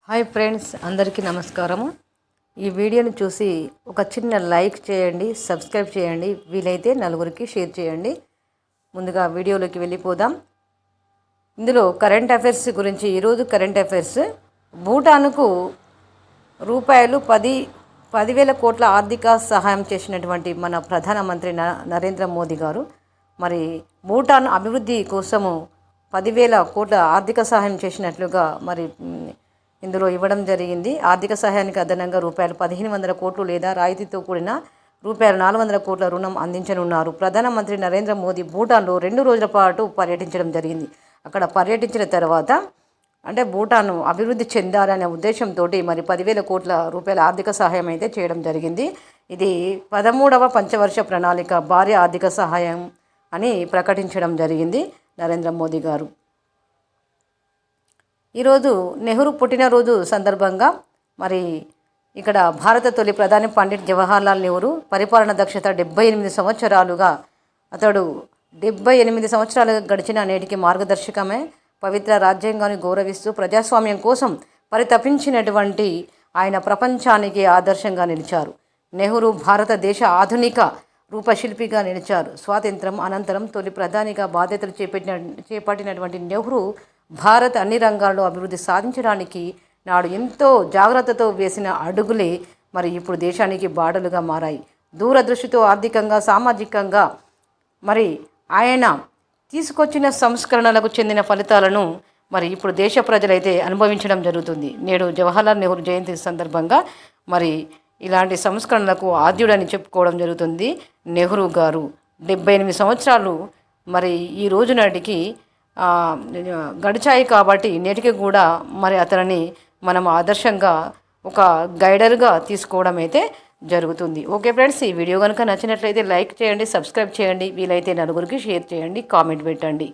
Hi friends, అందరికీ నమస్కారము. ఈ వీడియోని చూసి ఒక చిన్న లైక్ చేయండి, సబ్స్క్రైబ్ చేయండి, వీలైతే నలుగురికి షేర్ చేయండి. ముందుగా వీడియోలోకి వెళ్ళిపోదాం. ఇందులో కరెంట్ అఫైర్స్ గురించి ఈరోజు కరెంట్ అఫైర్స్. భూటాన్కు రూపాయలు 10,000 కోట్ల ఆర్థిక సహాయం చేసినటువంటి మన ప్రధానమంత్రి నరేంద్ర మోదీ గారు మరి భూటాన్ అభివృద్ధి కోసము 10,000 కోట్ల ఆర్థిక సహాయం చేసినట్లుగా మరి ఇందులో ఇవ్వడం జరిగింది. ఆర్థిక సహాయానికి అదనంగా రూపాయలు 1,500 కోట్లు లేదా రాయితీతో కూడిన రూపాయలు 400 కోట్ల రుణం అందించనున్నారు. ప్రధానమంత్రి నరేంద్ర మోదీ భూటాన్లో 2 రోజుల పాటు పర్యటించడం జరిగింది. అక్కడ పర్యటించిన తర్వాత అంటే భూటాన్ అభివృద్ధి చెందాలనే ఉద్దేశంతో మరి 10,000 కోట్ల రూపాయల ఆర్థిక సహాయం అయితే చేయడం జరిగింది. ఇది 13వ పంచవర్ష ప్రణాళిక భారీ ఆర్థిక సహాయం అని ప్రకటించడం జరిగింది నరేంద్ర మోదీ గారు. ఈరోజు నెహ్రూ పుట్టినరోజు సందర్భంగా మరి ఇక్కడ భారత తొలి ప్రధాని పండిట్ జవహర్లాల్ నెహ్రూ పరిపాలన దక్షత 78 సంవత్సరాలుగా అతడు 78 సంవత్సరాలుగా గడిచిన నేటికి మార్గదర్శకమే. పవిత్ర రాజ్యాంగాన్ని గౌరవిస్తూ ప్రజాస్వామ్యం కోసం పరితపించినటువంటి ఆయన ప్రపంచానికి ఆదర్శంగా నిలిచారు. నెహ్రూ భారతదేశ ఆధునిక రూపశిల్పిగా నిలిచారు. స్వాతంత్రం అనంతరం తొలి ప్రధానిగా బాధ్యతలు చేపట్టినటువంటి నెహ్రూ భారత్ అన్ని రంగాల్లో అభివృద్ధి సాధించడానికి నాడు ఎంతో జాగ్రత్తతో వేసిన అడుగులే మరి ఇప్పుడు దేశానికి బాటలుగా మారాయి. దూరదృష్టితో ఆర్థికంగా సామాజికంగా మరి ఆయన తీసుకొచ్చిన సంస్కరణలకు చెందిన ఫలితాలను మరి ఇప్పుడు దేశ ప్రజలైతే అనుభవించడం జరుగుతుంది. నేడు జవహర్లాల్ నెహ్రూ జయంతి సందర్భంగా మరి ఇలాంటి సంస్కరణలకు ఆద్యుడని చెప్పుకోవడం జరుగుతుంది. నెహ్రూ గారు 78 సంవత్సరాలు మరి ఈ రోజు నాటికి గడిచాయి కాబట్టి నేటికి కూడా మరి అతనిని మనం ఆదర్శంగా ఒక గైడర్గా తీసుకోవడం అయితే జరుగుతుంది. ఓకే ఫ్రెండ్స్, ఈ వీడియో కనుక నచ్చినట్లయితే లైక్ చేయండి, సబ్స్క్రైబ్ చేయండి, వీలైతే నలుగురికి షేర్ చేయండి, కామెంట్ పెట్టండి.